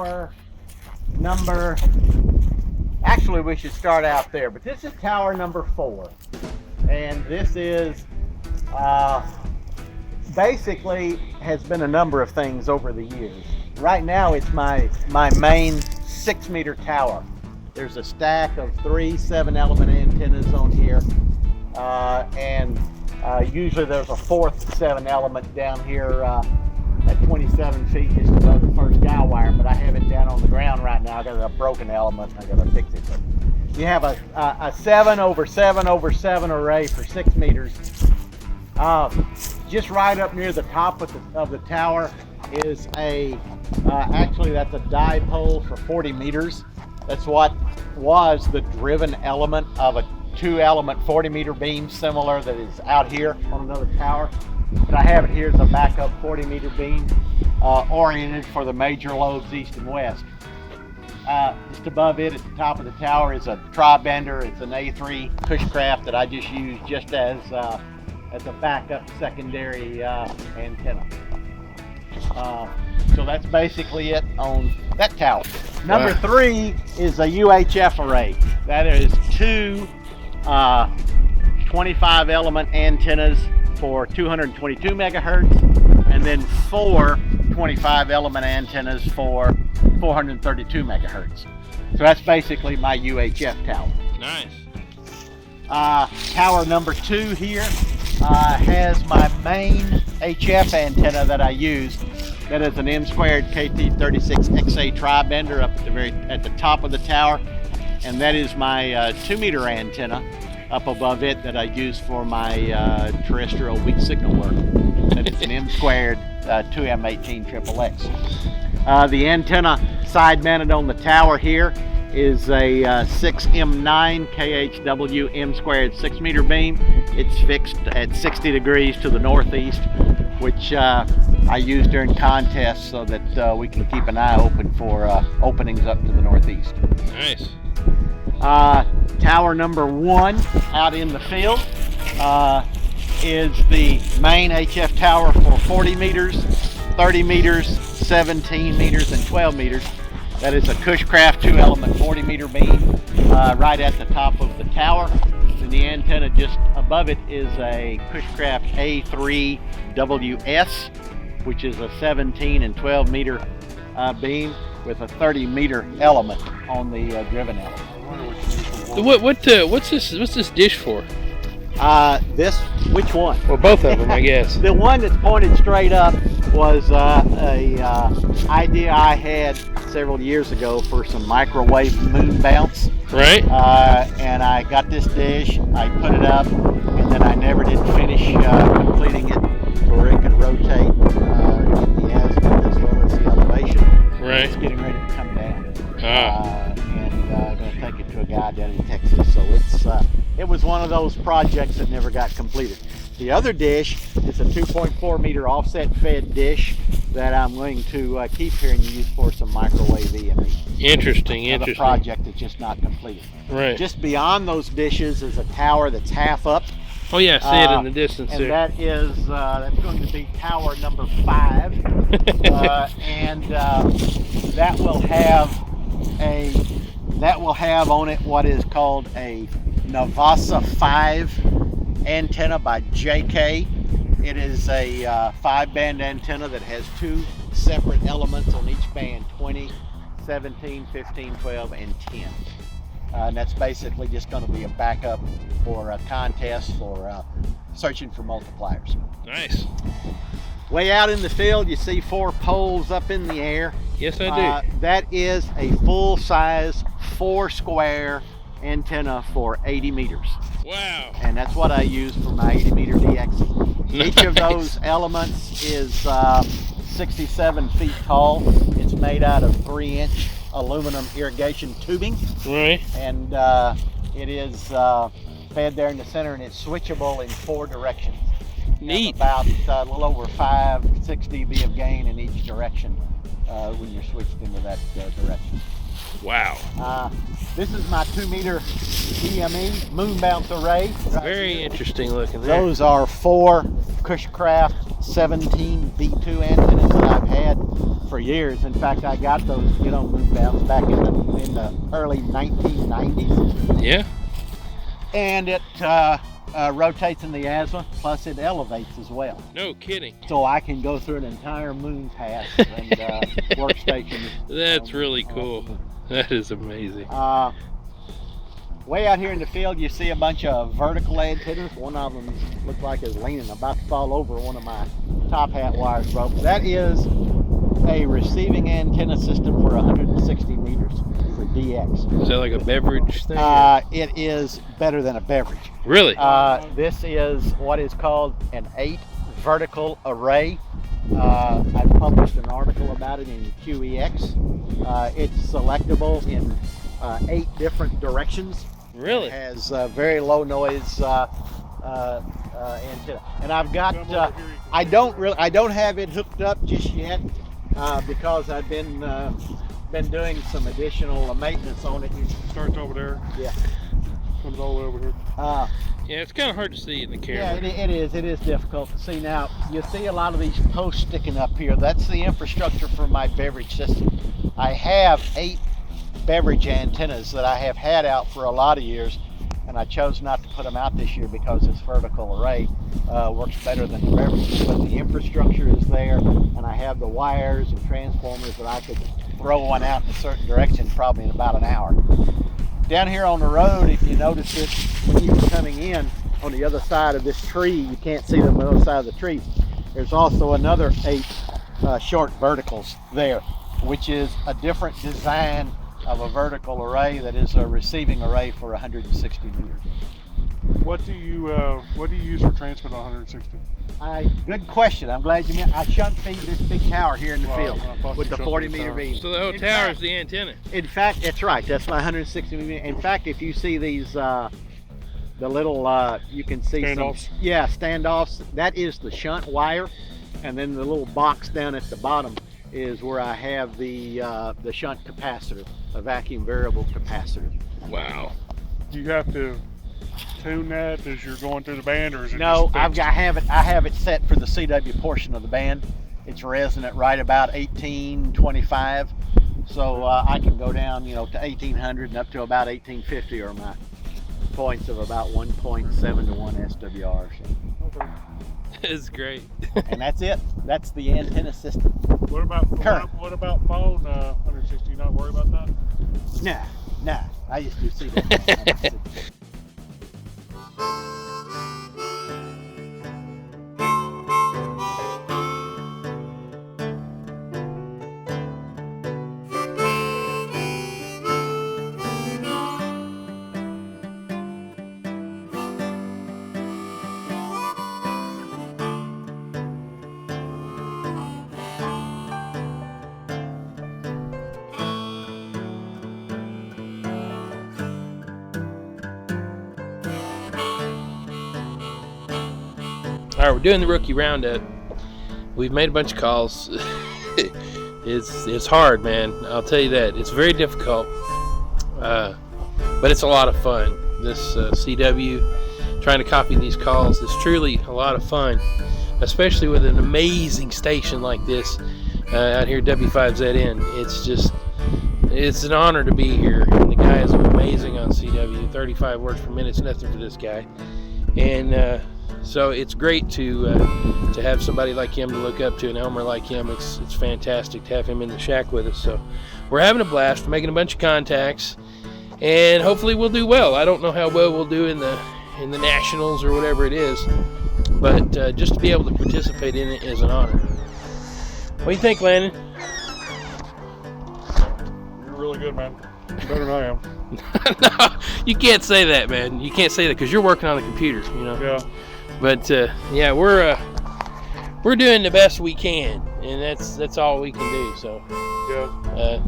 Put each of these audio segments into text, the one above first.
tower number, actually we should start out there, but this is tower number 4. And this is basically has been a number of things over the years. Right now it's my main 6-meter tower. There's a stack of 3 7-element antennas on here, and usually there's a 4th 7-element down here at 27 feet just above the first guy wire, but I have it down on the ground right now. I got a broken element and I got to fix it. But you have a 7 over 7 over 7 array for 6 meters. Just right up near the top of the tower is actually that's a dipole for 40 meters. That's what was the driven element of a 2-element 40-meter beam, similar that is out here on another tower. But I have it here as a backup 40-meter beam oriented for the major lobes east and west. Just above it at the top of the tower is a tri-bender. It's an A3 Cushcraft that I just use just as a backup secondary antenna. So that's basically it on that tower. Number 3 is a UHF array. That is 2 25-element antennas for 222 megahertz, and then 4 25-element antennas for 432 megahertz. So that's basically my UHF tower. Nice. Tower number 2 here has my main HF antenna that I use. That is an M2 KT36XA tri-bender up at the top of the tower, and that is my 2-meter antenna up above it that I use for my terrestrial weak signal work. That is an M2 2M18 XXX. The antenna side mounted on the tower here is a 6M9 KHW M2 6-meter beam. It's fixed at 60 degrees to the northeast, which I use during contests so that we can keep an eye open for openings up to the northeast. Nice. Tower number 1 out in the field is the main HF tower for 40 meters, 30 meters, 17 meters, and 12 meters. That is a Cushcraft 2-element 40-meter beam right at the top of the tower. And the antenna just above it is a Cushcraft A3WS, which is a 17 and 12 meter beam with a 30-meter element on the driven element. What's this dish for? Which one? Well, both of them, I guess. The one that's pointed straight up was a idea I had several years ago for some microwave moon bounce. Right. And I got this dish, I put it up, and then I never did finish completing it where it could rotate in the azimuth as well as the elevation. Right. It's getting ready to come down. And I'm going to take it to a guy down in Texas. So it was one of those projects that never got completed. The other dish is a 2.4 meter offset fed dish that I'm going to keep here and use for some microwave EME. Interesting. Another project that's just not completed. Right. Just beyond those dishes is a tower that's half up. Oh yeah, I see it in the distance and there. That is that's going to be tower number 5, and that will have on it what is called a Navasa 5 antenna by JK. It is a 5-band antenna that has 2 separate elements on each band: 20, 17, 15, 12, and 10. And that's basically just going to be a backup for a contest for searching for multipliers. Nice. Way out in the field, you see 4 poles up in the air. Yes, I do. That is a full-size Foursquare antenna for 80 meters. Wow. And that's what I use for my 80-meter DX. Nice. Each of those elements is 67 feet tall. It's made out of 3-inch aluminum irrigation tubing. Right. And it is fed there in the center, and it's switchable in 4 directions. Neat. About a little over 5-6 dB of gain in each direction when you're switched into that direction. Wow. This is my 2-meter EME moon bounce array. Very interesting looking there. Those are 4 Cushcraft 17 B2 antennas that I've had for years. In fact, I got those moon valves back in the early 1990s. Yeah. And it rotates in the azimuth, plus it elevates as well. No kidding. So I can go through an entire moon path and workstation. That's really cool. That is amazing. Way out here in the field, you see a bunch of vertical antennas. One of them looks like it's leaning, about to fall over. One of my top hat wires broke. That is a receiving antenna system for 160 meters for DX. Is that like a beverage thing? It is better than a beverage. Really? This is what is called an 8 vertical array. I published an article about it in QEX. It's selectable in 8 different directions. Really? It has very low noise antenna, and I've got. I don't have it hooked up just yet because I've been doing some additional maintenance on it. Starts over there. Yeah. Comes all the way over here. Yeah, it's kind of hard to see in the camera. Yeah, it is. It is difficult to see. Now, you see a lot of these posts sticking up here. That's the infrastructure for my beverage system. I have 8 beverage antennas that I have had out for a lot of years, and I chose not to put them out this year because this vertical array works better than the beverage. But the infrastructure is there, and I have the wires and transformers that I could throw one out in a certain direction probably in about an hour. Down here on the road, if you notice it, when you're coming in on the other side of this tree, you can't see them on the other side of the tree. There's also another 8 short verticals there, which is a different design of a vertical array that is a receiving array for 160 meters. What do you use for transmit on 160? Good question. I'm glad you meant. I shunt feed this big tower here in the field with the 40 meter beam. So the whole tower is the antenna. In fact, that's right. That's my 160 meter. In fact, if you see these, the little, you can see standoffs. Standoffs. That is the shunt wire, and then the little box down at the bottom is where I have the shunt capacitor, a vacuum variable capacitor. Wow. Do you have to tune that as you're going through the band, or is it No, just fixed? I have it set for the CW portion of the band. It's resonant right about 1825, so I can go down, to 1800 and up to about 1850 are my points of about 1.7 to 1 SWR. So. Okay. It's great. And that's it. That's the antenna system. What about Current. what about phone 160? You not worry about that? Nah. I just do CW. All right, we're doing the rookie roundup. We've made a bunch of calls. It's hard, man. I'll tell you that. It's very difficult, but it's a lot of fun. This CW, trying to copy these calls, is truly a lot of fun, especially with an amazing station like this out here, W5ZN. It's an honor to be here. And the guy is amazing on CW. 35 words per minute's nothing for this guy. And so it's great to have somebody like him to look up to, an Elmer like him. It's fantastic to have him in the shack with us. So we're having a blast. We're making a bunch of contacts, and hopefully we'll do well. I don't know how well we'll do in the nationals or whatever it is, but just to be able to participate in it is an honor. What do you think, Landon? You're really good, man. Better than I am. No, you can't say that, man. You can't say that because you're working on the computer, Yeah. But yeah, we're doing the best we can, and that's all we can do. So Yeah.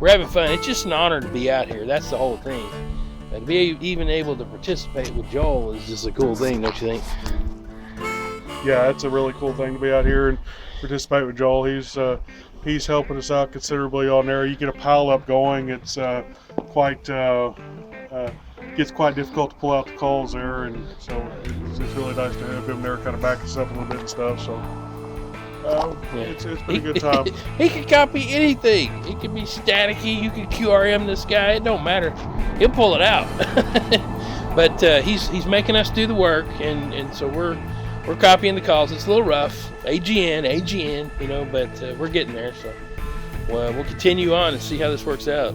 we're having fun. It's just an honor to be out here. That's the whole thing. To be even able to participate with Joel is just a cool thing, don't you think? Yeah, it's a really cool thing to be out here and participate with Joel. He's helping us out considerably on there. You get a pile up going. It's gets quite difficult to pull out the calls there, and so it's really nice to have him there, kind of back us up a little bit and stuff. So It's been a good time. He can copy anything. It can be staticky. You can QRM this guy. It don't matter. He'll pull it out. But he's making us do the work, and so we're copying the calls. It's a little rough. AGN, but we're getting there. So we'll continue on and see how this works out.